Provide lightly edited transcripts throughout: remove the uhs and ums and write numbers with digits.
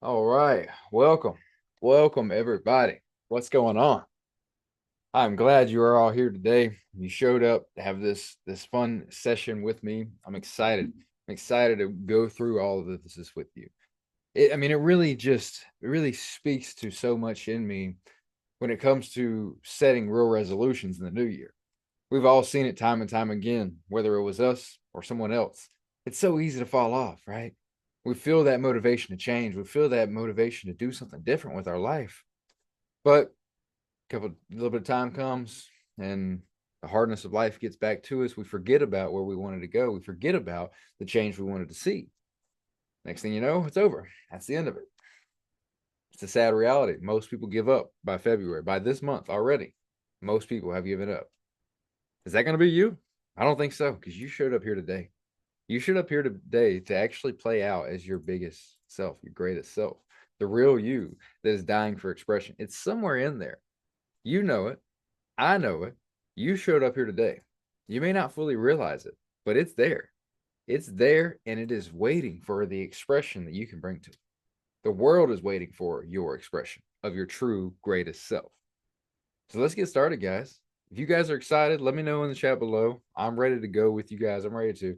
All right. Welcome. Welcome, everybody. What's going on? I'm glad you are all here today. You showed up to have this fun session with me. I'm excited. I'm excited to go through all of this with you. It really speaks to so much in me when it comes to setting real resolutions in the new year. We've all seen it time and time again, whether it was us or someone else. It's so easy to fall off, right? We feel that motivation to change. We feel that motivation to do something different with our life. But a little bit of time comes and the hardness of life gets back to us. We forget about where we wanted to go. We forget about the change we wanted to see. Next thing you know, it's over. That's the end of it. It's a sad reality. Most people give up by February. By this month already, most people have given up. Is that going to be you? I don't think so, because you showed up here today. You showed up here today to actually play out as your biggest self, your greatest self, the real you that is dying for expression. It's somewhere in there. You know it. I know it. You showed up here today. You may not fully realize it, but it's there. It's there and it is waiting for the expression that you can bring to it. The world is waiting for your expression of your true greatest self. So let's get started, guys. If you guys are excited, let me know in the chat below. I'm ready to go with you guys. I'm ready to.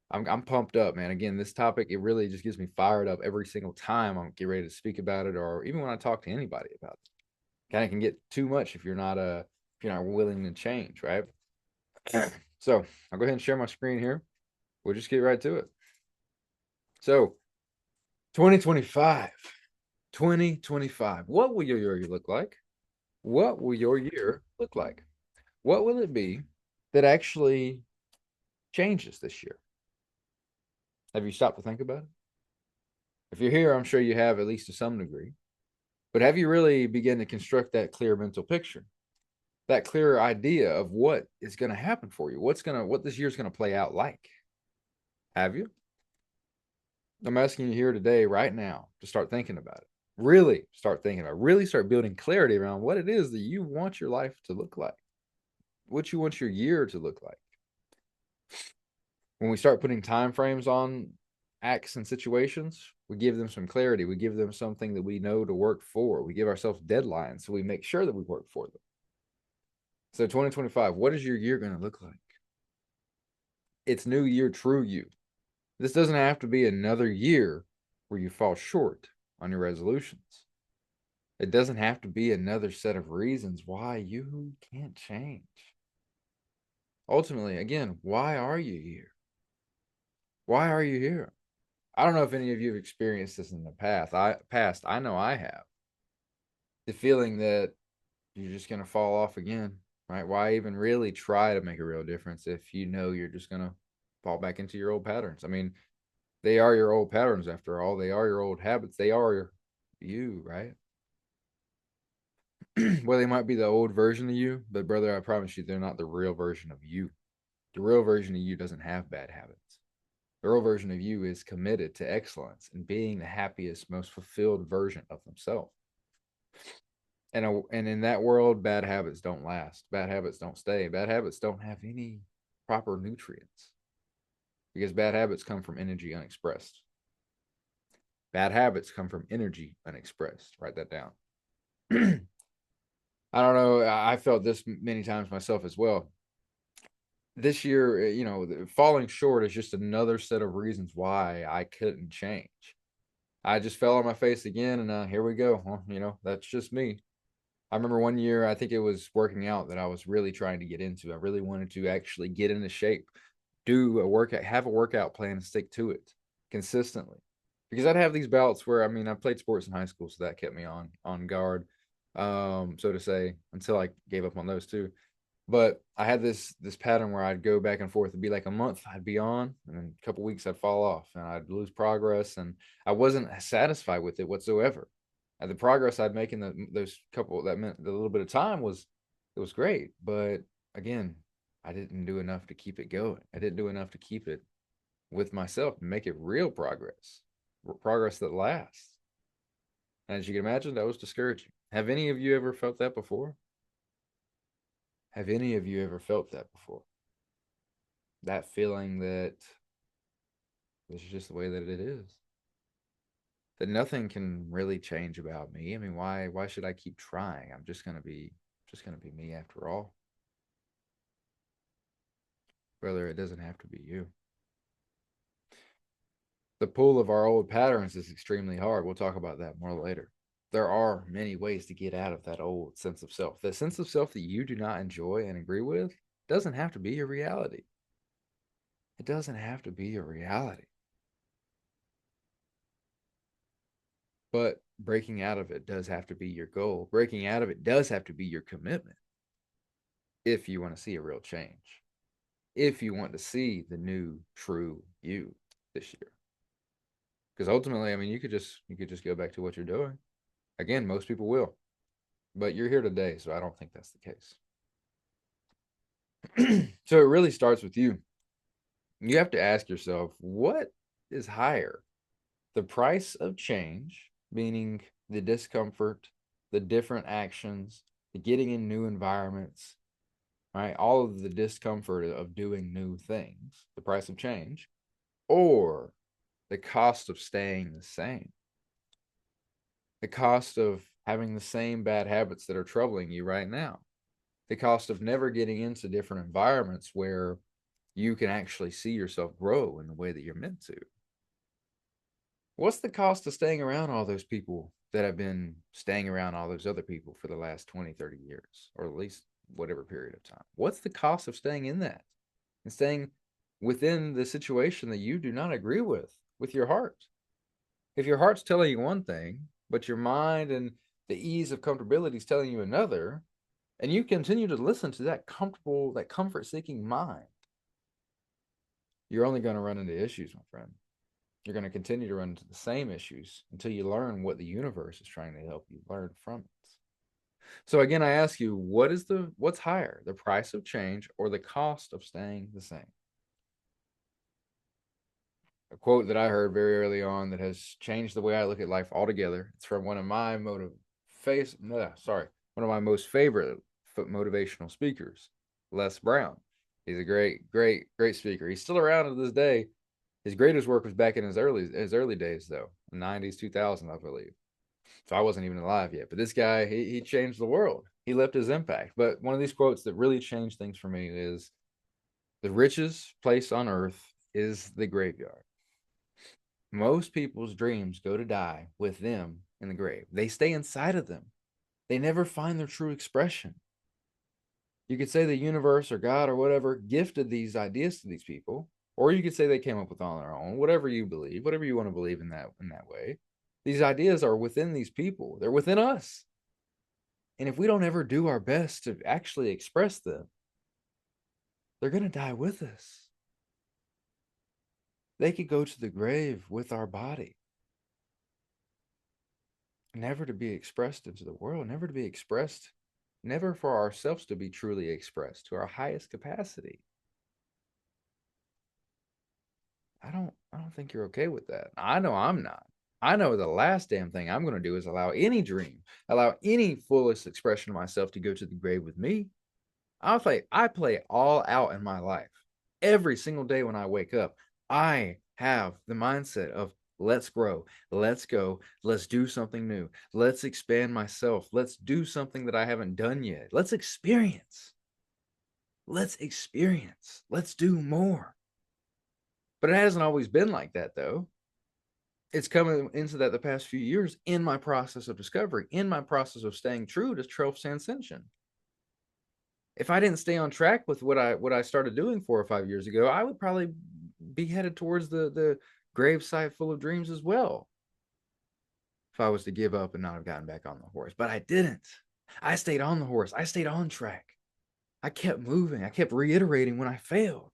I'm pumped up, man. Again, this topic, it really just gets me fired up every single time I'm get ready to speak about it, or even when I talk to anybody about it. Kind of can get too much if you're not willing to change, right? So I'll go ahead and share my screen here. We'll just get right to it. So 2025, 2025. What will your year look like? What will your year look like? What will it be that actually changes this year? Have you stopped to think about it? If you're here, I'm sure you have, at least to some degree. But have you really begun to construct that clear mental picture, that clear idea of what is going to happen for you? What this year's going to play out like? Have you? I'm asking you here today, right now, to start thinking about it. Really start thinking about it. Really start building clarity around what it is that you want your life to look like, what you want your year to look like. When we start putting time frames on acts and situations, we give them some clarity. We give them something that we know to work for. We give ourselves deadlines so we make sure that we work for them. So 2025, what is your year going to look like? It's new year, true you. This doesn't have to be another year where you fall short on your resolutions. It doesn't have to be another set of reasons why you can't change. Ultimately, again, why are you here? Why are you here? I don't know if any of you have experienced this in the past. I know I have. The feeling that you're just going to fall off again, right? Why even really try to make a real difference if you know you're just going to fall back into your old patterns? I mean, they are your old patterns after all. They are your old habits. They are you, right? Well, they might be the old version of you, but brother, I promise you, they're not the real version of you. The real version of you doesn't have bad habits. The real version of you is committed to excellence and being the happiest, most fulfilled version of themselves. And in that world, bad habits don't last. Bad habits don't stay. Bad habits don't have any proper nutrients because bad habits come from energy unexpressed. Bad habits come from energy unexpressed. Write that down. I don't know. I felt this many times myself as well. This year, falling short is just another set of reasons why I couldn't change. I just fell on my face again, and here we go. Well, that's just me. I remember one year, I think it was working out that I was really trying to get into. I really wanted to actually get into shape, do a workout, have a workout plan, and stick to it consistently. Because I'd have these bouts where, I mean, I played sports in high school, so that kept me on guard, so to say, until I gave up on those too. But I had this pattern where I'd go back and forth. It'd be like a month I'd be on, and then a couple weeks I'd fall off, and I'd lose progress, and I wasn't satisfied with it whatsoever. And the progress I'd make in those couple that meant the little bit of time was great, but again, I didn't do enough to keep it going. I didn't do enough to keep it with myself and make it real progress, progress that lasts. And as you can imagine, that was discouraging. Have any of you ever felt that before? Have any of you ever felt that before? That feeling that this is just the way that it is. that nothing can really change about me. I mean, why should I keep trying? I'm just gonna be me after all. Brother, it doesn't have to be you. The pull of our old patterns is extremely hard. We'll talk about that more later. There are many ways to get out of that old sense of self. The sense of self that you do not enjoy and agree with doesn't have to be your reality. It doesn't have to be your reality. But breaking out of it does have to be your goal. Breaking out of it does have to be your commitment if you want to see a real change, if you want to see the new, true you this year. Because ultimately, I mean, you could just go back to what you're doing. Again, most people will, but you're here today, so I don't think that's the case. So it really starts with you. You have to ask yourself, what is higher? The price of change, meaning the discomfort, the different actions, the getting in new environments, right? All of the discomfort of doing new things, the price of change, or the cost of staying the same, the cost of having the same bad habits that are troubling you right now, the cost of never getting into different environments where you can actually see yourself grow in the way that you're meant to. What's the cost of staying around all those people that have been staying around all those other people for the last 20, 30 years, or at least whatever period of time? What's the cost of staying in that and staying within the situation that you do not agree with your heart? If your heart's telling you one thing, but your mind and the ease of comfortability is telling you another, and you continue to listen to that comfortable, that comfort seeking mind, you're only going to run into issues, my friend. You're going to continue to run into the same issues until you learn what the universe is trying to help you learn from it. So again, I ask you, what's higher, the price of change or the cost of staying the same? A quote that I heard very early on that has changed the way I look at life altogether. It's from one of my one of my most favorite motivational speakers, Les Brown. He's a great speaker. He's still around to this day. His greatest work was back in his early days, though, '90s, 2000, I believe. So I wasn't even alive yet. But this guy, he changed the world. He left his impact. But one of these quotes that really changed things for me is, the richest place on earth is the graveyard. Most people's dreams go to die with them in the grave. They stay inside of them. They never find their true expression. You could say the universe or God or whatever gifted these ideas to these people, or you could say they came up with on their own, whatever you believe, whatever you want to believe in that way. These ideas are within these people. They're within us. And if we don't ever do our best to actually express them, they're going to die with us. They could go to the grave with our body, never to be expressed into the world, never to be expressed, never for ourselves to be truly expressed to our highest capacity. I don't think you're okay with that. I know I'm not. I know the last damn thing I'm going to do is allow any dream, allow any fullest expression of myself to go to the grave with me. I play all out in my life. Every single day when I wake up, I have the mindset of, let's grow, let's go, let's do something new, let's expand myself, let's do something that I haven't done yet. Let's experience, let's do more. But it hasn't always been like that, though. It's coming into that the past few years in my process of discovery, in my process of staying true to 12th Ascension. If I didn't stay on track with what I started doing 4 or 5 years ago, I would probably be headed towards the grave site full of dreams as well. If I was to give up and not have gotten back on the horse, but I didn't. I stayed on the horse. I stayed on track. I kept moving. I kept reiterating when I failed.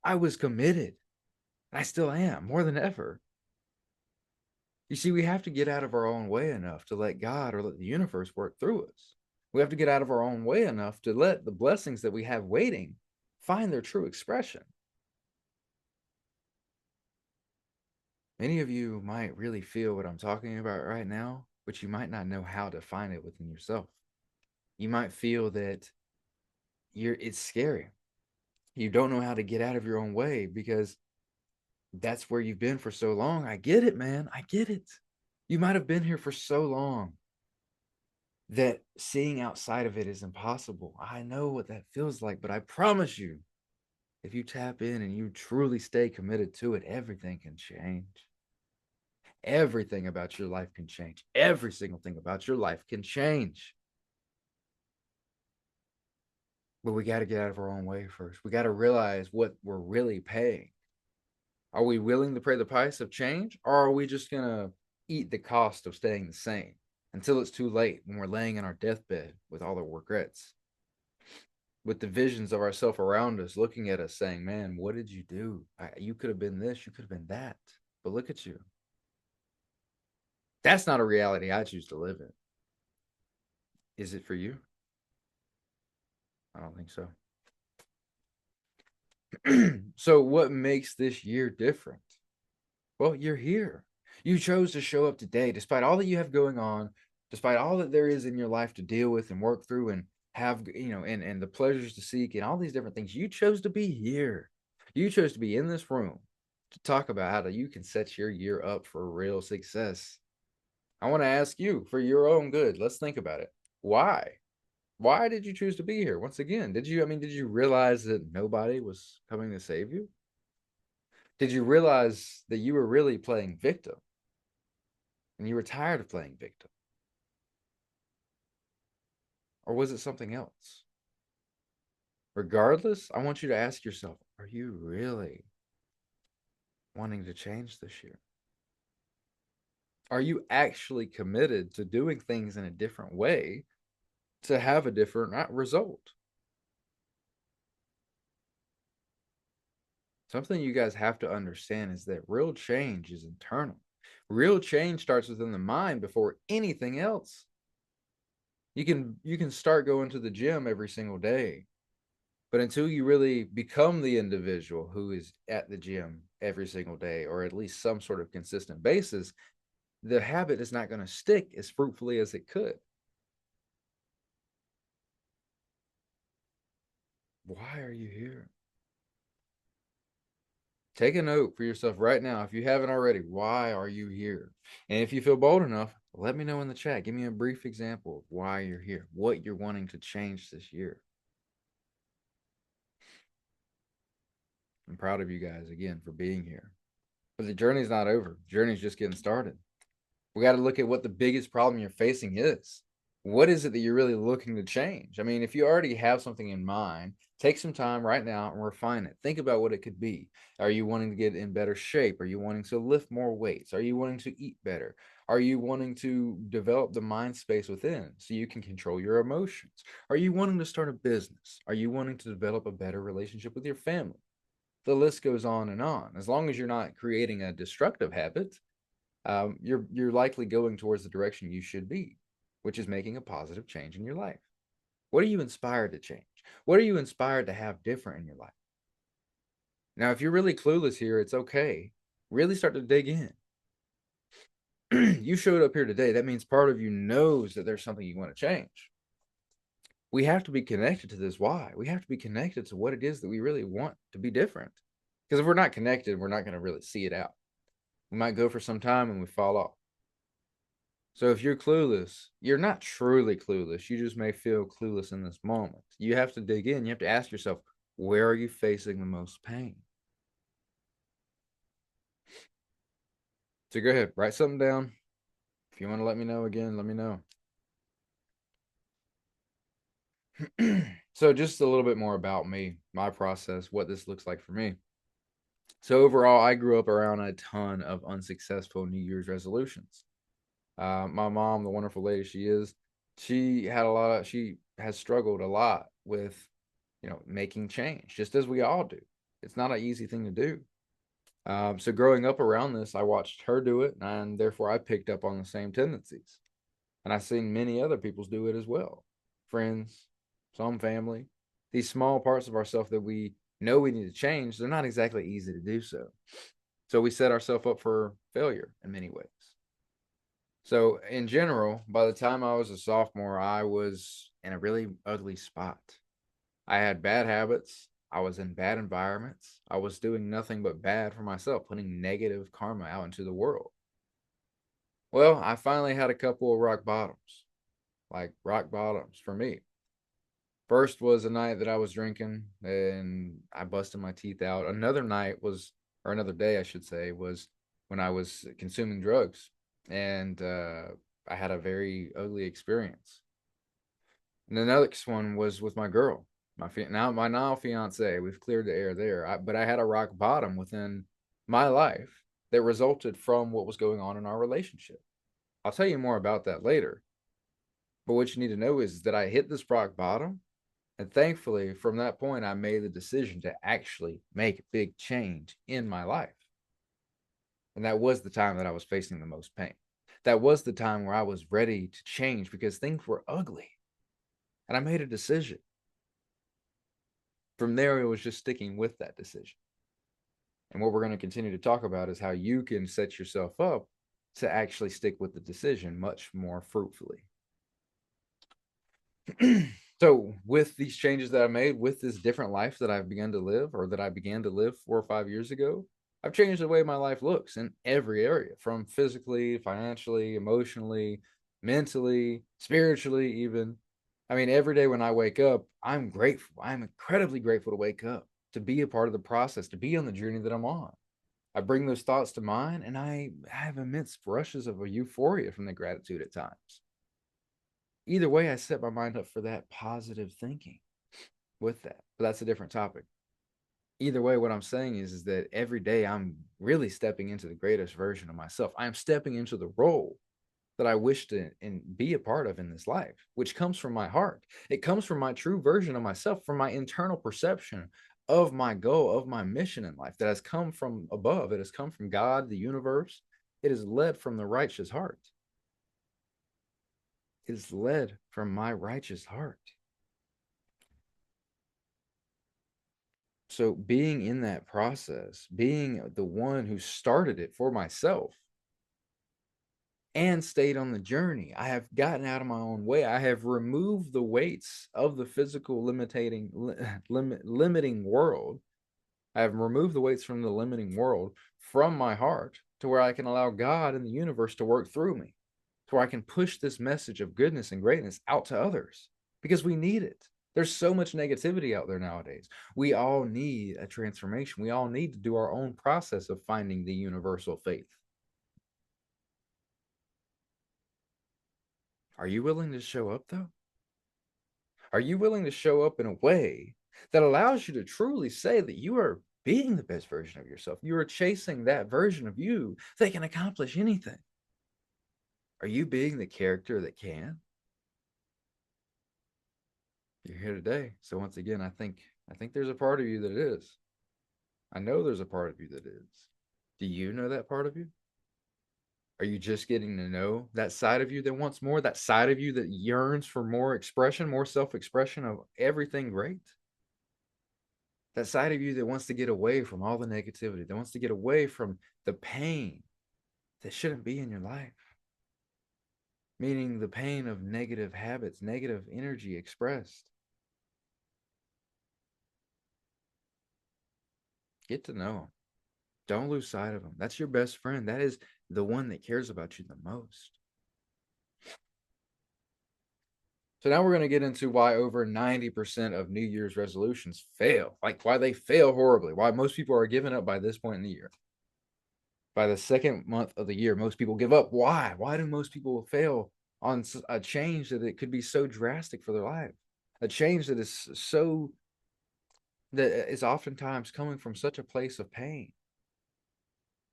I was committed. And I still am more than ever. You see, we have to get out of our own way enough to let God or let the universe work through us. We have to get out of our own way enough to let the blessings that we have waiting find their true expression. Many of you might really feel what I'm talking about right now, but you might not know how to find it within yourself. You might feel that it's scary. You don't know how to get out of your own way because that's where you've been for so long. I get it, man. I get it. You might have been here for so long that seeing outside of it is impossible. I know what that feels like, but I promise you, if you tap in and you truly stay committed to it, everything can change. Everything about your life can change. Every single thing about your life can change. But we got to get out of our own way first. We got to realize what we're really paying. Are we willing to pay the price of change, or are we just going to eat the cost of staying the same until it's too late when we're laying in our deathbed with all the regrets, with the visions of ourselves around us looking at us saying, man, what did you do? You could have been this, you could have been that, but look at you. That's not a reality I choose to live in. Is it for you? I don't think so. So what makes this year different? Well, you're here. You chose to show up today despite all that you have going on, despite all that there is in your life to deal with and work through and have, and the pleasures to seek and all these different things. You chose to be here. You chose to be in this room to talk about how you can set your year up for real success. I want to ask you for your own good. Let's think about it. Why? Why did you choose to be here? Once again, did you realize that nobody was coming to save you? Did you realize that you were really playing victim and you were tired of playing victim? Or was it something else? Regardless, I want you to ask yourself, are you really wanting to change this year? Are you actually committed to doing things in a different way to have a different result? Something you guys have to understand is that real change is internal. Real change starts within the mind before anything else. You can start going to the gym every single day, but until you really become the individual who is at the gym every single day, or at least some sort of consistent basis, the habit is not going to stick as fruitfully as it could. Why are you here? Take a note for yourself right now. If you haven't already, why are you here? And if you feel bold enough, let me know in the chat. Give me a brief example of why you're here, what you're wanting to change this year. I'm proud of you guys again for being here. But the journey's not over. The journey's just getting started. We got to look at what the biggest problem you're facing is. What is it that you're really looking to change? I mean, if you already have something in mind, take some time right now and refine it. Think about what it could be. Are you wanting to get in better shape? Are you wanting to lift more weights? Are you wanting to eat better? Are you wanting to develop the mind space within so you can control your emotions? Are you wanting to start a business? Are you wanting to develop a better relationship with your family? The list goes on and on. As long as you're not creating a destructive habit, you're likely going towards the direction you should be, which is making a positive change in your life. What are you inspired to change? What are you inspired to have different in your life? Now, if you're really clueless here, it's okay. Really start to dig in. You showed up here today. That means part of you knows that there's something you want to change. We have to be connected to this why. We have to be connected to what it is that we really want to be different. Because if we're not connected, we're not going to really see it out. We might go for some time and we fall off. So if you're clueless, you're not truly clueless. You just may feel clueless in this moment. You have to dig in. You have to ask yourself, where are you facing the most pain? So go ahead, write something down. If you want to let me know again, let me know. So just a little bit more about me, my process, what this looks like for me. So overall, I grew up around a ton of unsuccessful New Year's resolutions. My mom, the wonderful lady she is, she has struggled a lot with, making change, just as we all do. It's not an easy thing to do. So growing up around this, I watched her do it, and therefore I picked up on the same tendencies. And I've seen many other people do it as well. Friends, some family, these small parts of ourselves that we know we need to change, they're not exactly easy to do so. So we set ourselves up for failure in many ways. So in general, by the time I was a sophomore, I was in a really ugly spot. I had bad habits. I was in bad environments. I was doing nothing but bad for myself, putting negative karma out into the world. Well, I finally had a couple of rock bottoms, like rock bottoms for me. First was a night that I was drinking and I busted my teeth out. Another night was, or another day, I should say, was when I was consuming drugs and I had a very ugly experience. And the next one was with my girl, my now fiance. We've cleared the air there, but I had a rock bottom within my life that resulted from what was going on in our relationship. I'll tell you more about that later. But what you need to know is that I hit this rock bottom. And thankfully, from that point, I made the decision to actually make a big change in my life. And that was the time that I was facing the most pain. That was the time where I was ready to change because things were ugly. And I made a decision. From there, it was just sticking with that decision. And what we're going to continue to talk about is how you can set yourself up to actually stick with the decision much more fruitfully. So, with these changes that I made, with this different life that I've begun to live, or that I began to live 4 or 5 years ago, I've changed the way my life looks in every area, from physically, financially, emotionally, mentally, spiritually, even. I mean, every day when I wake up, I'm grateful. I'm incredibly grateful to wake up, to be a part of the process, to be on the journey that I'm on. I bring those thoughts to mind and I have immense rushes of a euphoria from the gratitude at times. Either way, I set my mind up for that positive thinking with that. But that's a different topic. Either way, what I'm saying is that every day I'm really stepping into the greatest version of myself. I am stepping into the role that I wish to and be a part of in this life, which comes from my heart. It comes from my true version of myself, from my internal perception of my goal, of my mission in life that has come from above. It has come from God, the universe. It is led from the righteous heart. It is led from my righteous heart. So being in that process, being the one who started it for myself and stayed on the journey, I have gotten out of my own way. I have removed the weights of the physical limiting world. I have removed the weights from the limiting world from my heart to where I can allow God and the universe to work through me, to where I can push this message of goodness and greatness out to others because we need it. There's so much negativity out there nowadays. We all need a transformation. We all need to do our own process of finding the universal faith. Are you willing to show up though? Are you willing to show up in a way that allows you to truly say that you are being the best version of yourself? You are chasing that version of you that can accomplish anything. Are you being the character that can? You're here today. So once again, I think there's a part of you that is. I know there's a part of you that is. Do you know that part of you? Are you just getting to know that side of you that wants more, that side of you that yearns for more expression, more self expression of everything great? That side of you that wants to get away from all the negativity, that wants to get away from the pain that shouldn't be in your life, meaning the pain of negative habits, negative energy expressed. Get to know them. Don't lose sight of them. That's your best friend. That is the one that cares about you the most. So now we're going to get into why over 90% of New Year's resolutions fail, like why they fail horribly, why most people are giving up by this point in the year. By the second month of the year, most people give up. Why? Why do most people fail on a change that it could be so drastic for their life? A change that is so, that is oftentimes coming from such a place of pain.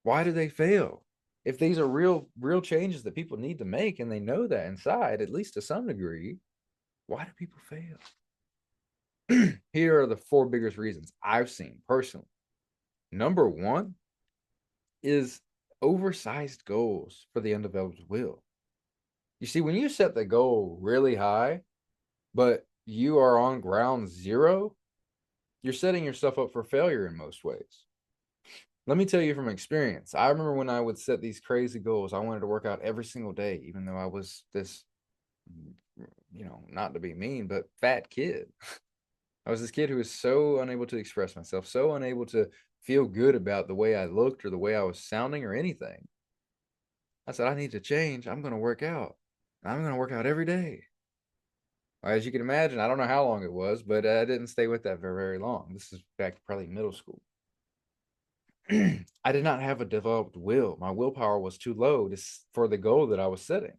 Why do they fail? If these are real changes that people need to make and they know that inside, at least to some degree, why do people fail? Here are the four biggest reasons I've seen personally. Number one is oversized goals for the undeveloped will. You see, when you set the goal really high, but you are on ground zero, you're setting yourself up for failure in most ways. Let me tell you from experience. I remember when I would set these crazy goals, I wanted to work out every single day, even though I was this, not to be mean, but fat kid. I was this kid who was so unable to express myself, so unable to feel good about the way I looked or the way I was sounding or anything. I said, I need to change. I'm going to work out. I'm going to work out every day. As you can imagine, I don't know how long it was, but I didn't stay with that for very long. This is back probably middle school. I did not have a developed will. My willpower was too low for the goal that I was setting.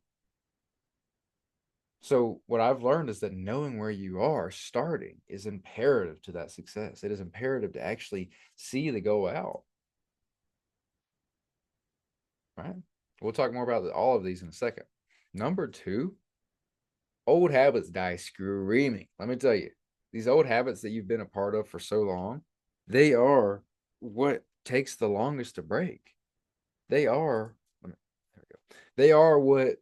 So what I've learned is that knowing where you are starting is imperative to that success. It is imperative to actually see the goal out. Right? We'll talk more about all of these in a second. Number two, old habits die screaming. Let me tell you, these old habits that you've been a part of for so long, they are what takes the longest to break. They are, there we go. They are what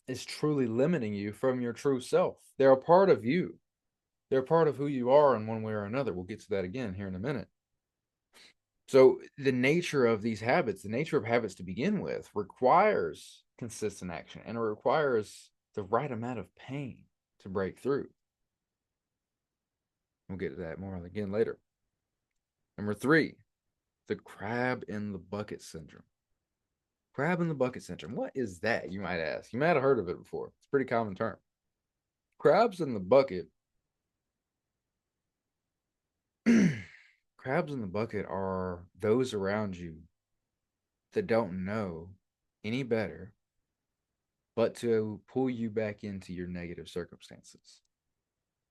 is truly limiting you from your true self. They're a part of you. They're a part of who you are in one way or another. We'll get to that again here in a minute. So the nature of these habits, the nature of habits to begin with, requires consistent action, and it requires the right amount of pain to break through. We'll get to that more again later. Number three, the crab in the bucket syndrome. Crab in the bucket syndrome. What is that, you might ask? You might have heard of it before. It's a pretty common term. Crabs in the bucket. Crabs in the bucket are those around you that don't know any better but to pull you back into your negative circumstances.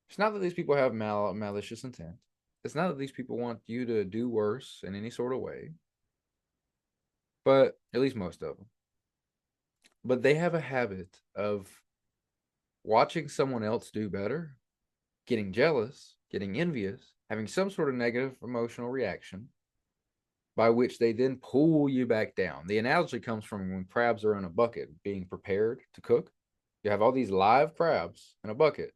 It's not that these people have malicious intent. It's not that these people want you to do worse in any sort of way, but at least most of them. But they have a habit of watching someone else do better, getting jealous, getting envious, having some sort of negative emotional reaction, by which they then pull you back down. The analogy comes from when crabs are in a bucket being prepared to cook. You have all these live crabs in a bucket.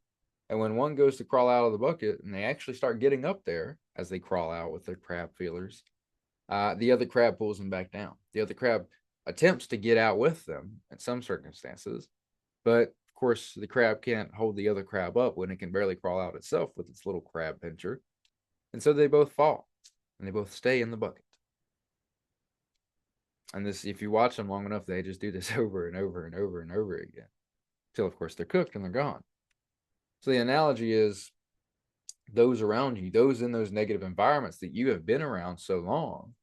And when one goes to crawl out of the bucket and they actually start getting up there as they crawl out with their crab feelers, the other crab pulls them back down. The other crab attempts to get out with them in some circumstances, but of course, the crab can't hold the other crab up when it can barely crawl out itself with its little crab pincher. And so they both fall and they both stay in the bucket. And this, if you watch them long enough, they just do this over and over and over and over again. Till, of course, they're cooked and they're gone. So the analogy is those around you, those in those negative environments that you have been around so long,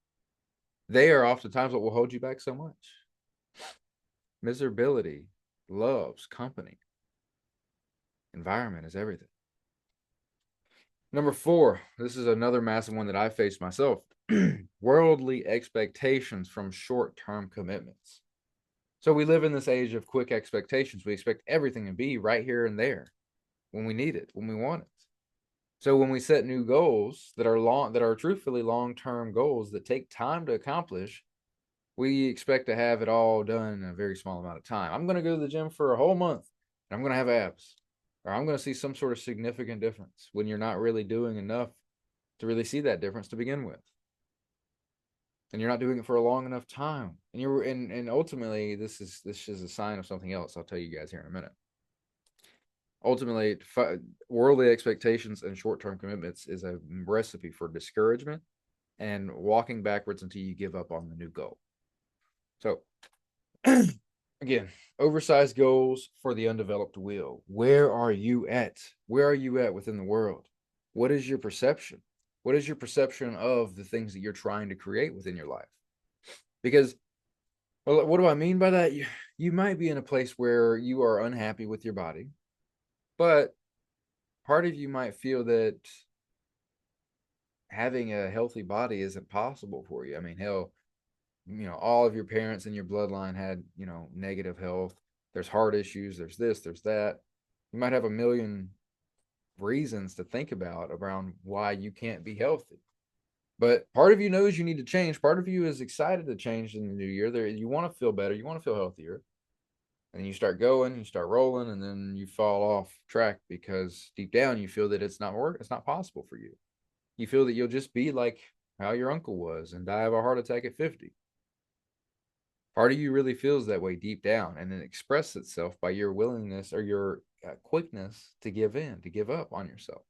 they are oftentimes what will hold you back so much. Miserability loves company. Environment is everything. Number four, this is another massive one that I faced myself. Worldly expectations from short-term commitments. So we live in this age of quick expectations. We expect everything to be right here and there when we need it, when we want it. So when we set new goals that are truthfully long-term goals that take time to accomplish, we expect to have it all done in a very small amount of time. I'm going to go to the gym for a whole month and I'm going to have abs, or I'm going to see some sort of significant difference when you're not really doing enough to really see that difference to begin with. And you're not doing it for a long enough time. And ultimately this is a sign of something else. I'll tell you guys here in a minute. Ultimately, worldly expectations and short-term commitments is a recipe for discouragement and walking backwards until you give up on the new goal. So again, oversized goals for the undeveloped will. Where are you at? Where are you at within the world? What is your perception? What is your perception of the things that you're trying to create within your life? Because, well, what do I mean by that? You might be in a place where you are unhappy with your body, but part of you might feel that having a healthy body isn't possible for you. I mean, hell, all of your parents in your bloodline had, negative health. There's heart issues. There's this, there's that. You might have a million reasons to think about around why you can't be healthy. But part of you knows you need to change. Part of you is excited to change in the new year. There, you want to feel better. You want to feel healthier. And you start going, you start rolling, and then you fall off track because deep down you feel that it's not possible for you. You feel that you'll just be like how your uncle was and die of a heart attack at 50. Part of you really feels that way deep down, and it expresses itself by your willingness or your quickness to give in, to give up on yourself.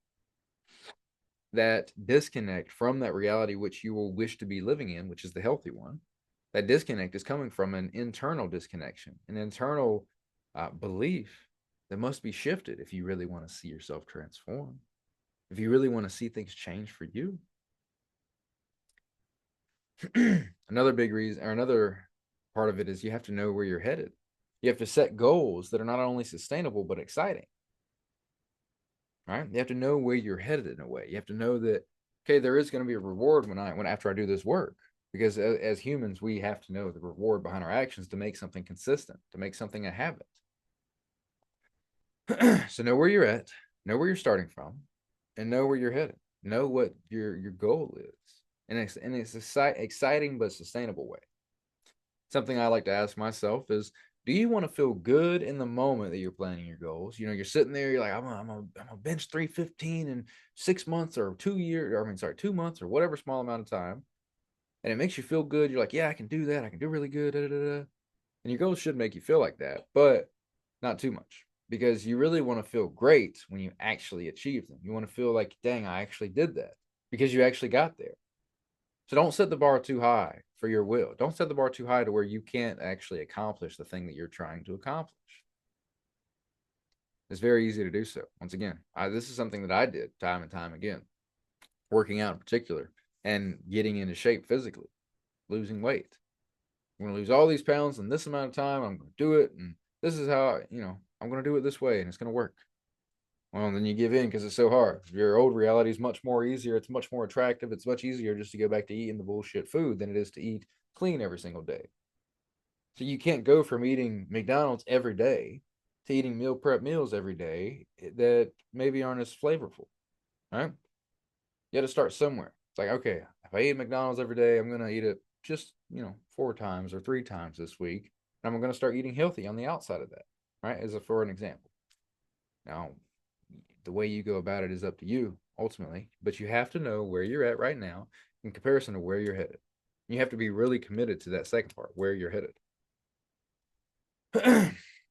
That disconnect from that reality which you will wish to be living in, which is the healthy one, That disconnect is coming from an internal disconnection, an internal belief that must be shifted if you really want to see yourself transform, if you really want to see things change for you. Another big reason, or another part of it, is you have to know where you're headed. You have to set goals that are not only sustainable but exciting. Right? You have to know where you're headed in a way. You have to know that, okay, there is going to be a reward when after I do this work, because as humans, we have to know the reward behind our actions to make something consistent, to make something a habit. So know where you're at, know where you're starting from, and know where you're headed. Know what your goal is, and it's exciting but sustainable way. Something I like to ask myself is, do you want to feel good in the moment that you're planning your goals? You know, you're sitting there, you're like, I'm a bench 315 in 6 months or 2 years, or I mean, sorry, 2 months or whatever small amount of time. And it makes you feel good. You're like, yeah, I can do that. I can do really good. Da, da, da. And your goals should make you feel like that, but not too much, because you really want to feel great when you actually achieve them. You want to feel like, dang, I actually did that, because you actually got there. So don't set the bar too high for your will. Don't set the bar too high to where you can't actually accomplish the thing that you're trying to accomplish. It's very easy to do so. Once again, this is something that I did time and time again, working out in particular and getting into shape physically, losing weight. I'm going to lose all these pounds in this amount of time. I'm going to do it. And this is how, I'm going to do it this way and it's going to work. Well, then you give in because it's so hard. Your old reality is much more easier. It's much more attractive. It's much easier just to go back to eating the bullshit food than it is to eat clean every single day. So you can't go from eating McDonald's every day to eating meal prep meals every day that maybe aren't as flavorful, right? You got to start somewhere. It's like, okay, if I eat McDonald's every day, I'm going to eat it just, 4 times or 3 times this week. And I'm going to start eating healthy on the outside of that, right? For an example. Now, the way you go about it is up to you ultimately, but you have to know where you're at right now in comparison to where you're headed. You have to be really committed to that second part, where you're headed.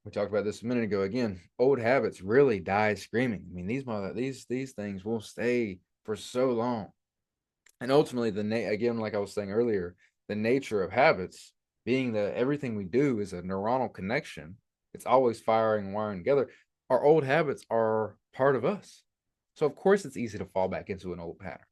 We talked about this a minute ago. Again, old habits really die screaming. I mean, these things will stay for so long, and ultimately, again, like I was saying earlier, the nature of habits being that everything we do is a neuronal connection. It's always firing and wiring together. Our old habits are part of us, so of course it's easy to fall back into an old pattern.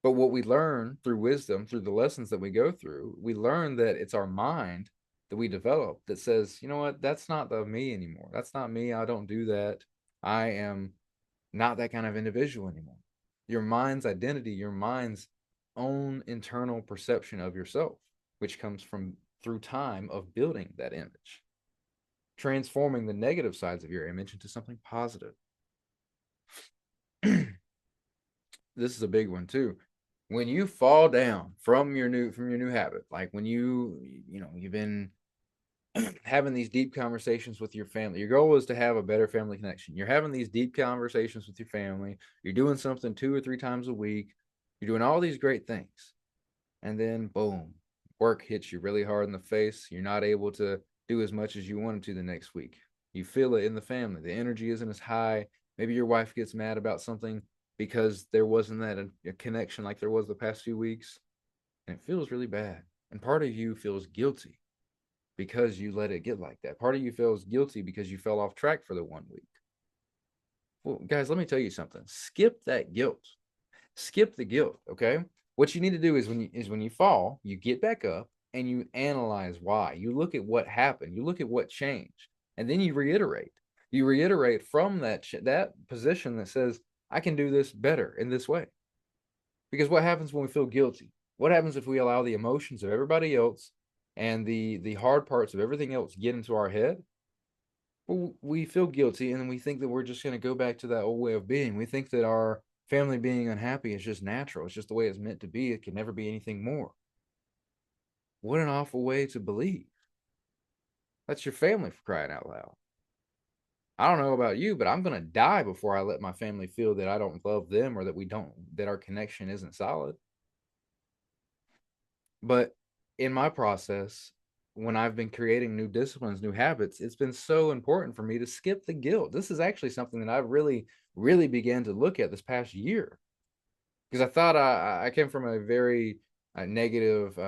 But what we learn through wisdom, through the lessons that we go through, we learn that it's our mind that we develop that says, you know what, that's not the me anymore. That's not me. I don't do that. I am not that kind of individual anymore. Your mind's identity, your mind's own internal perception of yourself, which comes from through time of building that image, transforming the negative sides of your image into something positive. This is a big one too. When you fall down from your new habit, like when you've been having these deep conversations with your family. Your goal is to have a better family connection. You're having these deep conversations with your family. You're doing something 2 or 3 times a week. You're doing all these great things. And then boom, work hits you really hard in the face. You're not able to do as much as you wanted to the next week. You feel it in the family. The energy isn't as high. Maybe your wife gets mad about something because there wasn't that a connection like there was the past few weeks. And it feels really bad. And part of you feels guilty because you let it get like that. Part of you feels guilty because you fell off track for the 1 week. Well, guys, let me tell you something. Skip that guilt. Skip the guilt, okay? What you need to do is when you fall, you get back up and you analyze why. You look at what happened. You look at what changed, and then you reiterate. You reiterate from that position that says, I can do this better in this way. Because what happens when we feel guilty? What happens if we allow the emotions of everybody else and the hard parts of everything else get into our head? Well, we feel guilty and we think that we're just going to go back to that old way of being. We think that our family being unhappy is just natural. It's just the way it's meant to be. It can never be anything more. What an awful way to believe. That's your family, for crying out loud. I don't know about you, but I'm going to die before I let my family feel that I don't love them or that our connection isn't solid. But in my process, when I've been creating new disciplines, new habits, it's been so important for me to skip the guilt. This is actually something that I've really, really began to look at this past year, because I thought I came from a very a negative,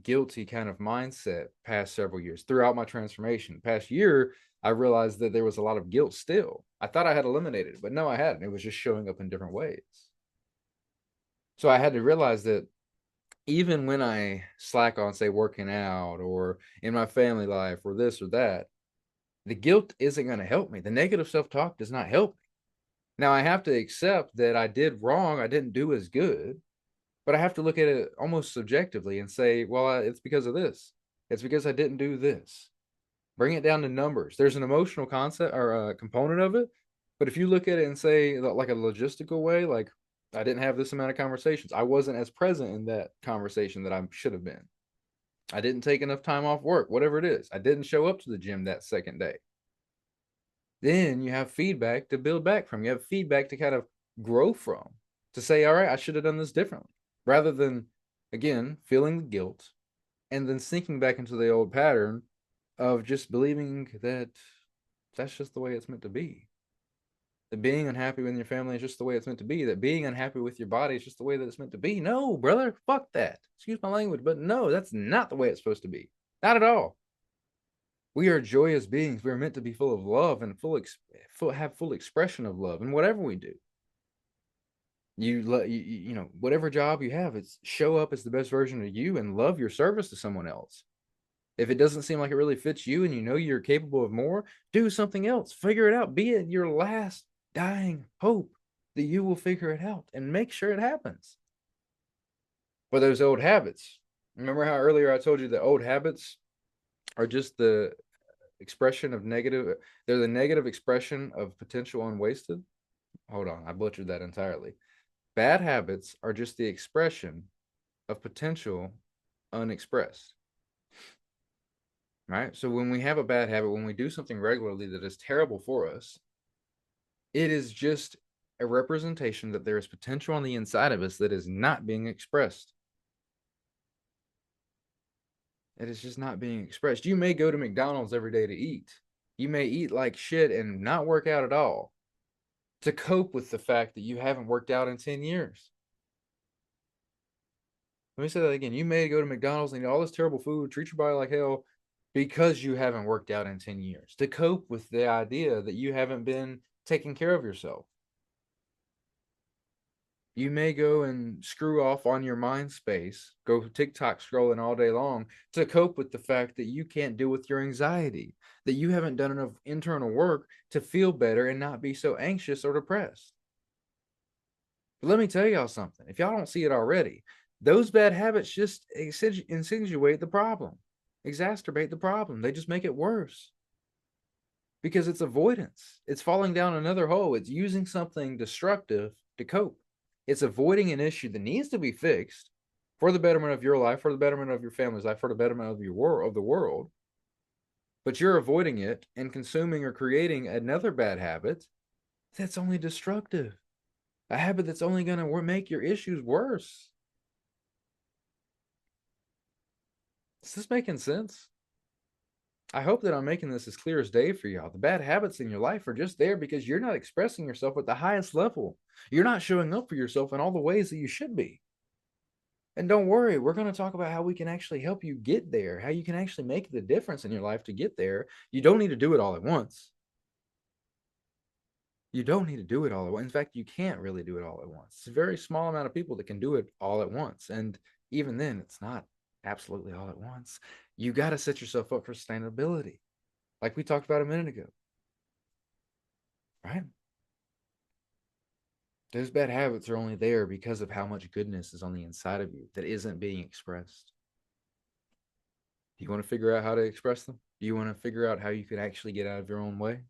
guilty kind of mindset past several years throughout my transformation. Past year, I realized that there was a lot of guilt still. I thought I had eliminated it, but no, I hadn't. It was just showing up in different ways. So I had to realize that even when I slack on, say, working out or in my family life or this or that, the guilt isn't going to help me. The negative self talk does not help me. Now, I have to accept that I did wrong. I didn't do as good, but I have to look at it almost subjectively and say, well, it's because of this. It's because I didn't do this. Bring it down to numbers. There's an emotional concept or a component of it. But if you look at it and say, like a logistical way, like I didn't have this amount of conversations, I wasn't as present in that conversation that I should have been. I didn't take enough time off work, whatever it is. I didn't show up to the gym that second day. Then you have feedback to build back from. You have feedback to kind of grow from, to say, all right, I should have done this differently, rather than, again, feeling the guilt and then sinking back into the old pattern of just believing that that's just the way it's meant to be. That being unhappy with your family is just the way it's meant to be. That being unhappy with your body is just the way that it's meant to be. No, brother, fuck that. Excuse my language, but no, that's not the way it's supposed to be. Not at all. We are joyous beings. We are meant to be full of love and have full expression of love in whatever we do. You know, whatever job you have, it's show up as the best version of you and love your service to someone else. If it doesn't seem like it really fits you and you know you're capable of more, do something else. Figure it out. Be it your last dying hope that you will figure it out and make sure it happens. But those old habits, remember how earlier I told you that old habits are just the expression of negative, they're the negative expression of potential unwasted? Hold on, I butchered that entirely. Bad habits are just the expression of potential unexpressed. Right? So when we have a bad habit, when we do something regularly that is terrible for us, it is just a representation that there is potential on the inside of us that is not being expressed. It is just not being expressed. You may go to McDonald's every day to eat. You may eat like shit and not work out at all to cope with the fact that you haven't worked out in 10 years. Let me say that again. You may go to McDonald's and eat all this terrible food, treat your body like hell because you haven't worked out in 10 years to cope with the idea that you haven't been taking care of yourself. You may go and screw off on your mind space, go TikTok scrolling all day long to cope with the fact that you can't deal with your anxiety, that you haven't done enough internal work to feel better and not be so anxious or depressed. But let me tell y'all something. If y'all don't see it already, those bad habits just insinuate the problem, exacerbate the problem. They just make it worse because it's avoidance. It's falling down another hole. It's using something destructive to cope. It's avoiding an issue that needs to be fixed for the betterment of your life, for the betterment of your family's life, for the betterment of the world. But you're avoiding it and consuming or creating another bad habit that's only destructive. A habit that's only going to make your issues worse. Is this making sense? I hope that I'm making this as clear as day for y'all. The bad habits in your life are just there because you're not expressing yourself at the highest level. You're not showing up for yourself in all the ways that you should be. And don't worry, we're going to talk about how we can actually help you get there, how you can actually make the difference in your life to get there. You don't need to do it all at once. You don't need to do it all at once. In fact, you can't really do it all at once. It's a very small amount of people that can do it all at once. And even then, it's not absolutely all at once. You got to set yourself up for sustainability, like we talked about a minute ago. Right? Those bad habits are only there because of how much goodness is on the inside of you that isn't being expressed. Do you want to figure out how to express them? Do you want to figure out how you can actually get out of your own way?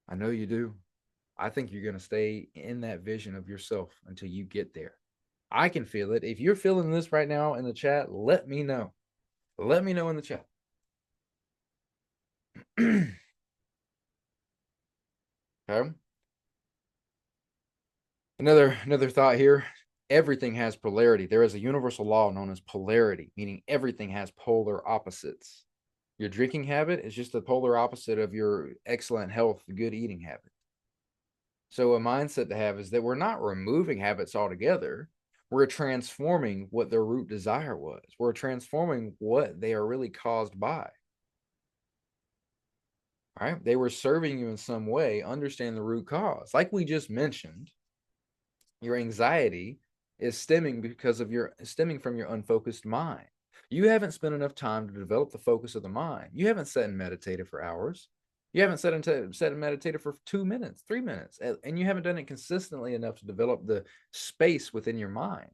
I know you do. I think you're going to stay in that vision of yourself until you get there. I can feel it. If you're feeling this right now in the chat, let me know. Let me know in the chat. Okay. Another thought here. Everything has polarity. There is a universal law known as polarity, meaning everything has polar opposites. Your drinking habit is just the polar opposite of your excellent health, good eating habit. So a mindset to have is that we're not removing habits altogether. We're transforming what their root desire was. We're transforming what they are really caused by. Right? They were serving you in some way. Understand the root cause. Like we just mentioned, your anxiety is stemming from your unfocused mind. You haven't spent enough time to develop the focus of the mind. You haven't sat and meditated for hours. You haven't sat and meditated for 2 minutes, 3 minutes, and you haven't done it consistently enough to develop the space within your mind.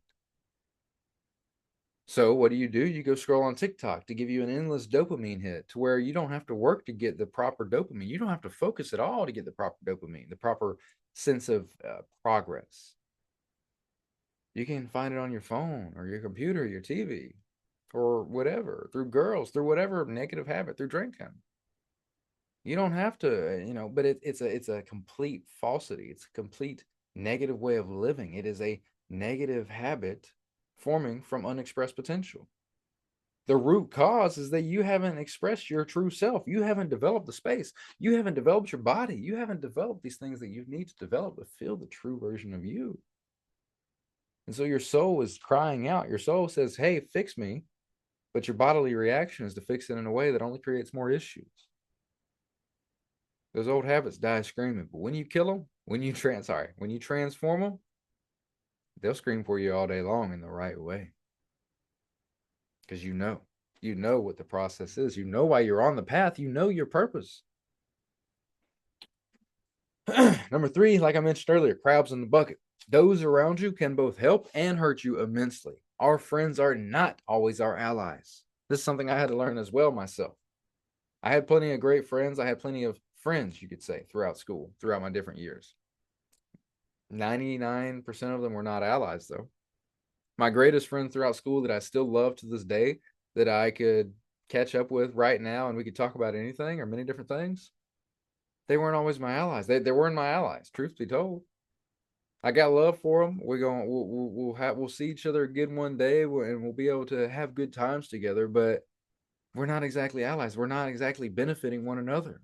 So what do? You go scroll on TikTok to give you an endless dopamine hit to where you don't have to work to get the proper dopamine. You don't have to focus at all to get the proper dopamine, the proper sense of progress. You can find it on your phone or your computer, your TV, or whatever, through girls, through whatever negative habit, through drinking. You don't have to, but it's a complete falsity. It's a complete negative way of living. It is a negative habit forming from unexpressed potential. The root cause is that you haven't expressed your true self. You haven't developed the space. You haven't developed your body. You haven't developed these things that you need to develop to feel the true version of you. And so your soul is crying out. Your soul says, hey, fix me. But your bodily reaction is to fix it in a way that only creates more issues. Those old habits die screaming. But when you kill them, when you transform them, they'll scream for you all day long in the right way. Because you know what the process is. You know why you're on the path. You know your purpose. Number 3, like I mentioned earlier, crabs in the bucket. Those around you can both help and hurt you immensely. Our friends are not always our allies. This is something I had to learn as well myself. I had plenty of great friends. I had plenty of friends, you could say, throughout school, throughout my different years. 99% of them were not allies, though. My greatest friend throughout school that I still love to this day, that I could catch up with right now and we could talk about anything or many different things, they weren't always my allies. They weren't my allies, truth be told. I got love for them. We'll see each other again one day, and we'll be able to have good times together. But we're not exactly allies. We're not exactly benefiting one another.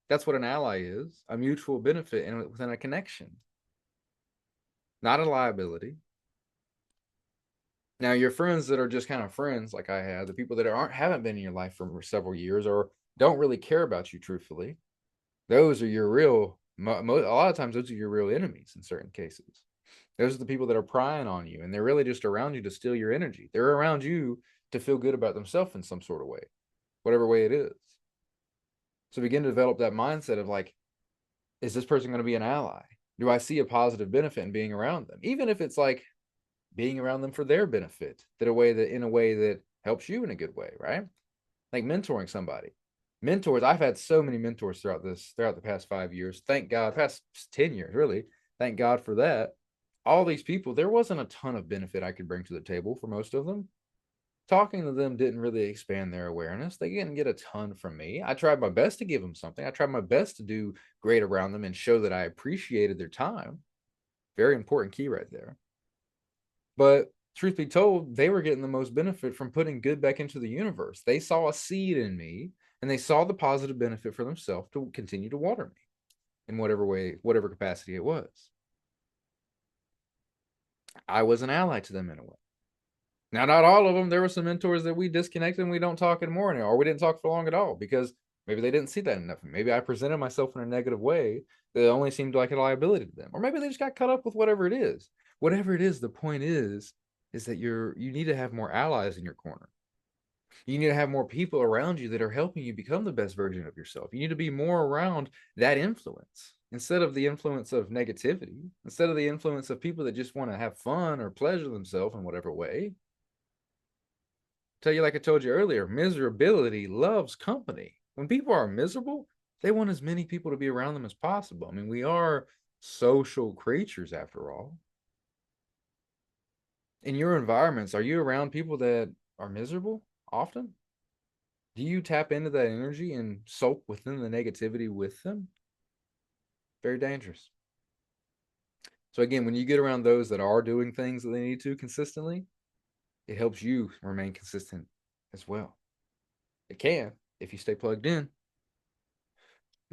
That's what an ally is: a mutual benefit and within a connection, not a liability. Now, your friends that are just kind of friends, like I have, the people that haven't been in your life for several years or don't really care about you truthfully, those are your real. A lot of times, those are your real enemies in certain cases. Those are the people that are prying on you, and they're really just around you to steal your energy. They're around you to feel good about themselves in some sort of way, whatever way it is. So begin to develop that mindset of like, is this person going to be an ally? Do I see a positive benefit in being around them? Even if it's like being around them for their benefit, in a way that helps you in a good way, right? Like mentoring somebody. Mentors, I've had so many mentors throughout the past 5 years. Thank God, past 10 years, really. Thank God for that. All these people, there wasn't a ton of benefit I could bring to the table for most of them. Talking to them didn't really expand their awareness. They didn't get a ton from me. I tried my best to give them something. I tried my best to do great around them and show that I appreciated their time. Very important key right there. But truth be told, they were getting the most benefit from putting good back into the universe. They saw a seed in me and they saw the positive benefit for themselves to continue to water me in whatever way, whatever capacity it was. I was an ally to them in a way. Now, not all of them. There were some mentors that we disconnected and we don't talk anymore, or we didn't talk for long at all because maybe they didn't see that enough. Maybe I presented myself in a negative way that only seemed like a liability to them, or maybe they just got caught up with whatever it is. Whatever it is, the point is that you need to have more allies in your corner. You need to have more people around you that are helping you become the best version of yourself. You need to be more around that influence instead of the influence of negativity, instead of the influence of people that just want to have fun or pleasure themselves in whatever way. Tell you, like I told you earlier, miserability loves company. When people are miserable, they want as many people to be around them as possible. I mean, we are social creatures after all. In your environments, are you around people that are miserable often? Do you tap into that energy and soak within the negativity with them? Very dangerous. So again, when you get around those that are doing things that they need to consistently, it helps you remain consistent as well. It can if you stay plugged in.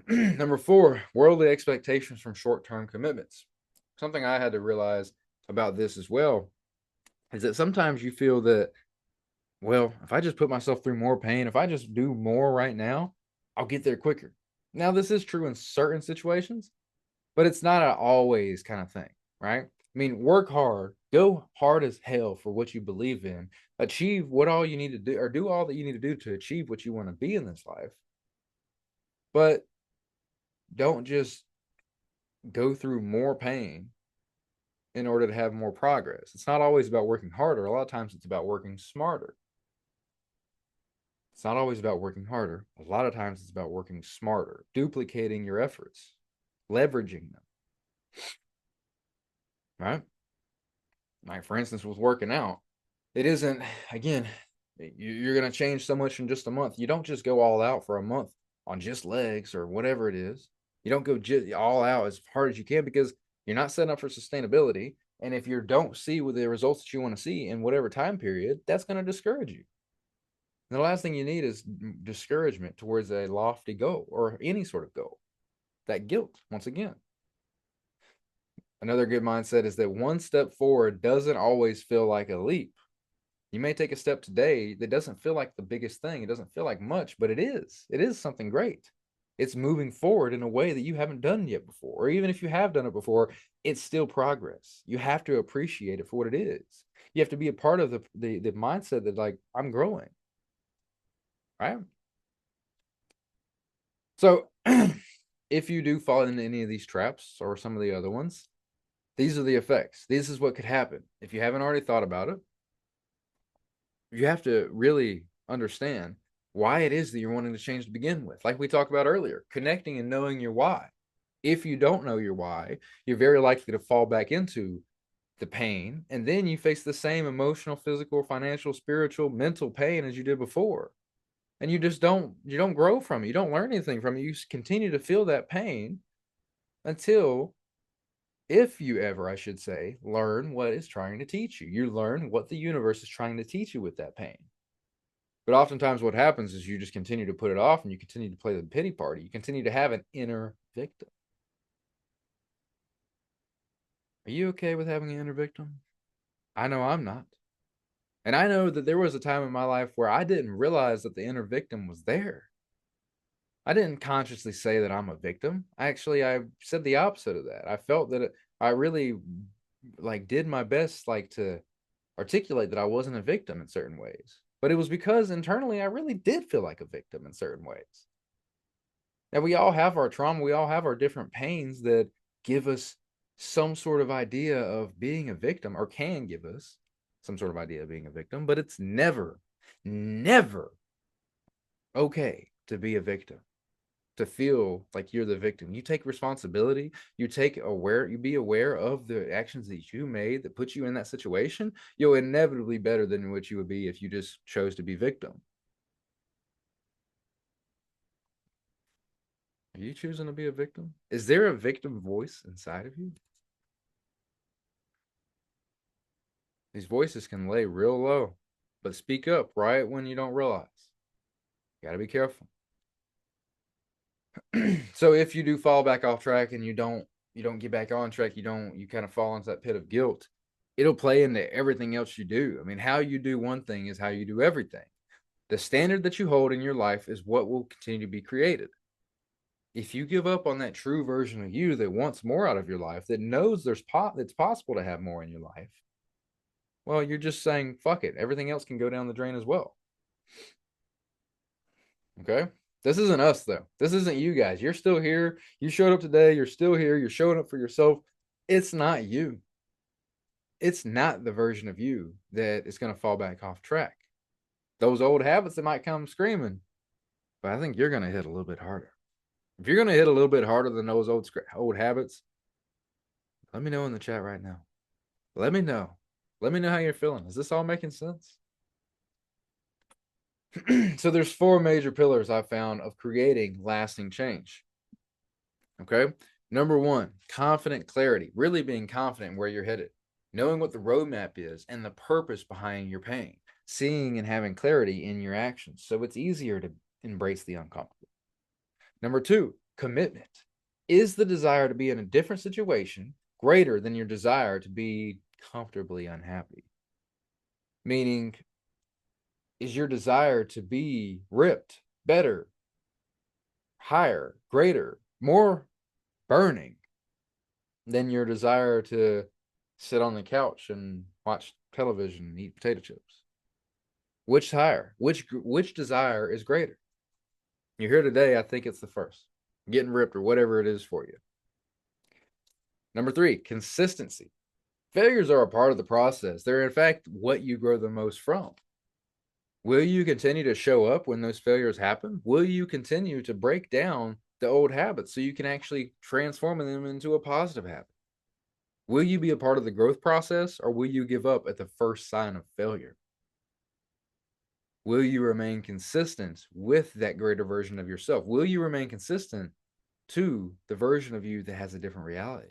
Number 4, worldly expectations from short-term commitments. Something I had to realize about this as well is that sometimes you feel that, well, if I just put myself through more pain, if I just do more right now, I'll get there quicker. Now, this is true in certain situations, but it's not an always kind of thing, right? I mean, work hard, go hard as hell for what you believe in, achieve what all you need to do, or do all that you need to do to achieve what you want to be in this life. But don't just go through more pain in order to have more progress. It's not always about working harder. A lot of times it's about working smarter. It's not always about working harder. A lot of times it's about working smarter, duplicating your efforts, leveraging them, right? Like, for instance, with working out, it isn't, again, you're going to change so much in just a month. You don't just go all out for a month on just legs or whatever it is. You don't go just all out as hard as you can because you're not setting up for sustainability. And if you don't see with the results that you want to see in whatever time period, that's going to discourage you. And the last thing you need is discouragement towards a lofty goal or any sort of goal. That guilt, once again. Another good mindset is that one step forward doesn't always feel like a leap. You may take a step today that doesn't feel like the biggest thing. It doesn't feel like much, but it is. It is something great. It's moving forward in a way that you haven't done yet before. Or even if you have done it before, it's still progress. You have to appreciate it for what it is. You have to be a part of the mindset that, like, I'm growing. Right? So if you do fall into any of these traps or some of the other ones, these are the effects. This is what could happen. If you haven't already thought about it, you have to really understand why it is that you're wanting to change to begin with. Like we talked about earlier, connecting and knowing your why. If you don't know your why, you're very likely to fall back into the pain, and then you face the same emotional, physical, financial, spiritual, mental pain as you did before. And you don't grow from it. You don't learn anything from it. You continue to feel that pain until, if you ever, I should say, learn what it's trying to teach you. You learn what the universe is trying to teach you with that pain. But oftentimes what happens is you just continue to put it off and you continue to play the pity party. You continue to have an inner victim. Are you okay with having an inner victim? I know I'm not. And I know that there was a time in my life where I didn't realize that the inner victim was there. I didn't consciously say that I'm a victim. I said the opposite of that. I felt that I really like did my best like to articulate that I wasn't a victim in certain ways. But it was because internally I really did feel like a victim in certain ways. Now we all have our trauma, we all have our different pains that give us some sort of idea of being a victim, or can give us some sort of idea of being a victim, but it's never, never okay to be a victim, to feel like you're the victim. You take responsibility, you be aware of the actions that you made that put you in that situation. You'll inevitably be better than what you would be if you just chose to be victim. Are you choosing to be a victim? Is there a victim voice inside of you? These voices can lay real low, but speak up right when you don't realize. You got to be careful. So if you do fall back off track and you don't get back on track, you kind of fall into that pit of guilt. It'll play into everything else you do. I mean, how you do one thing is how you do everything. The standard that you hold in your life is what will continue to be created. If you give up on that true version of you that wants more out of your life, that knows it's possible to have more in your life, well, you're just saying fuck it. Everything else can go down the drain as well. Okay. This isn't us though. This isn't you guys. You're still here. You showed up today. You're still here. You're showing up for yourself. It's not you. It's not the version of you that is going to fall back off track. Those old habits that might come screaming, but I think you're going to hit a little bit harder. If you're going to hit a little bit harder than those old habits, let me know in the chat right now. Let me know. Let me know how you're feeling. Is this all making sense? So there's four major pillars I found of creating lasting change. Okay. Number one, confident clarity, really being confident in where you're headed, knowing what the roadmap is and the purpose behind your pain, seeing and having clarity in your actions. So it's easier to embrace the uncomfortable. Number two, commitment. Is the desire to be in a different situation greater than your desire to be comfortably unhappy? meaning is your desire to be ripped, better, higher, greater, more burning than your desire to sit on the couch and watch television and eat potato chips? Which higher? Which desire is greater? You're here today. I think it's the first, getting ripped or whatever it is for you. Number 3, consistency. Failures are a part of the process. They're, in fact, what you grow the most from. Will you continue to show up when those failures happen? Will you continue to break down the old habits so you can actually transform them into a positive habit? Will you be a part of the growth process, or will you give up at the first sign of failure? Will you remain consistent with that greater version of yourself? Will you remain consistent to the version of you that has a different reality?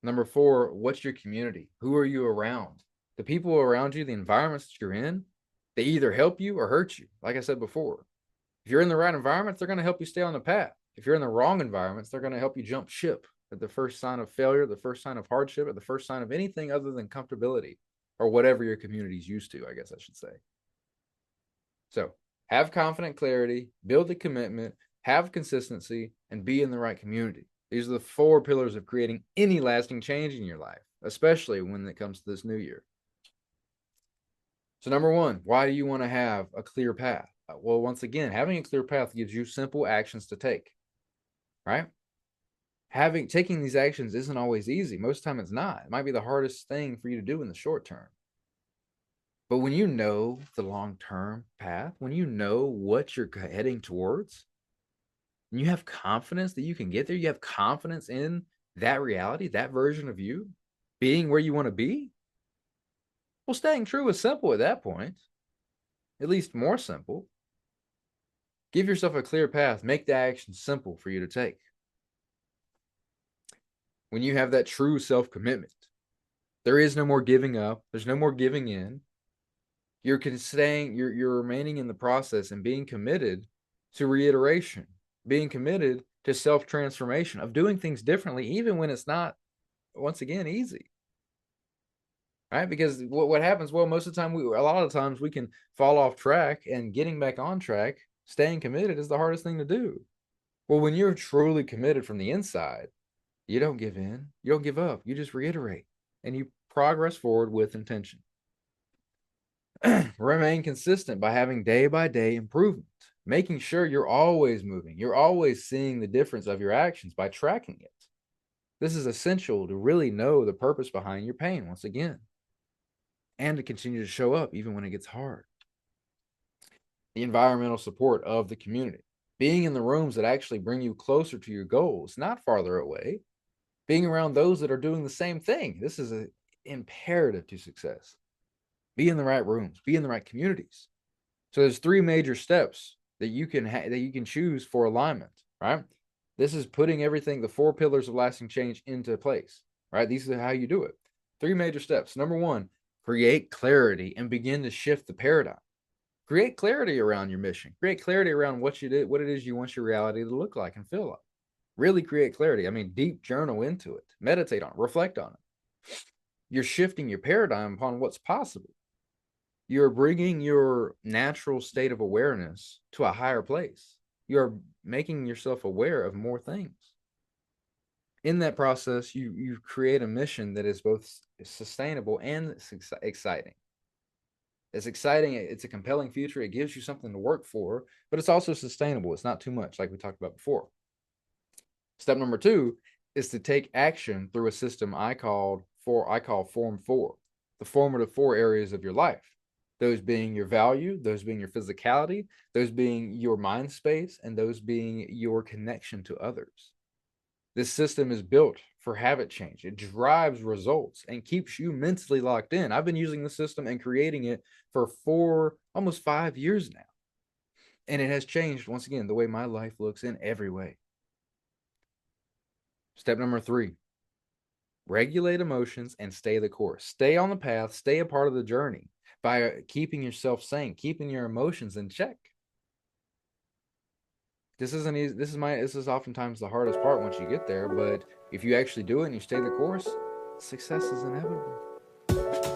Number 4, what's your community? Who are you around? The people around you, the environments that you're in, they either help you or hurt you. Like I said before, if you're in the right environments, they're going to help you stay on the path. If you're in the wrong environments, they're going to help you jump ship at the first sign of failure, the first sign of hardship, at the first sign of anything other than comfortability, or whatever your community's used to, I guess I should say. So have confident clarity, build the commitment, have consistency, and be in the right community. These are the 4 pillars of creating any lasting change in your life, especially when it comes to this new year. So number 1, why do you want to have a clear path? Well, once again, having a clear path gives you simple actions to take, right? Taking these actions isn't always easy. Most of the time it's not. It might be the hardest thing for you to do in the short term. But when you know the long-term path, when you know what you're heading towards, and you have confidence that you can get there, you have confidence in that reality, that version of you being where you want to be, well, staying true is simple at that point, at least more simple. Give yourself a clear path. Make the action simple for you to take. When you have that true self-commitment, there is no more giving up. There's no more giving in. You're remaining in the process and being committed to reiteration, being committed to self-transformation, of doing things differently, even when it's not, once again, easy. Right? Because what happens, well, most of the time, a lot of times we can fall off track, and getting back on track, staying committed is the hardest thing to do. Well, when you're truly committed from the inside, you don't give in, you don't give up, you just reiterate, and you progress forward with intention. Remain consistent by having day by day improvement, making sure you're always moving, you're always seeing the difference of your actions by tracking it. This is essential to really know the purpose behind your pain, once again, and to continue to show up even when it gets hard. The environmental support of the community, being in the rooms that actually bring you closer to your goals, not farther away, being around those that are doing the same thing. This is an imperative to success. Be in the right rooms, be in the right communities. So there's 3 major steps that you can choose for alignment, right? This is putting everything, the 4 pillars of lasting change, into place, right? These are how you do it. 3 major steps. Number 1, create clarity and begin to shift the paradigm. Create clarity around your mission. Create clarity around what it is you want your reality to look like and feel like. Really create clarity. I mean, deep journal into it. Meditate on it. Reflect on it. You're shifting your paradigm upon what's possible. You're bringing your natural state of awareness to a higher place. You're making yourself aware of more things. In that process, you create a mission that is both sustainable and exciting. It's exciting. It's a compelling future. It gives you something to work for, but it's also sustainable. It's not too much, like we talked about before. Step number 2 is to take action through a system I call Form 4, the formative 4 areas of your life. Those being your value, those being your physicality, those being your mind space, and those being your connection to others. This system is built for habit change. It drives results and keeps you mentally locked in. I've been using the system and creating it for almost 5 years now. And it has changed, once again, the way my life looks in every way. Step number 3, regulate emotions and stay the course. Stay on the path, stay a part of the journey by keeping yourself sane, keeping your emotions in check. This isn't easy. This is oftentimes the hardest part once you get there, but if you actually do it and you stay the course, success is inevitable.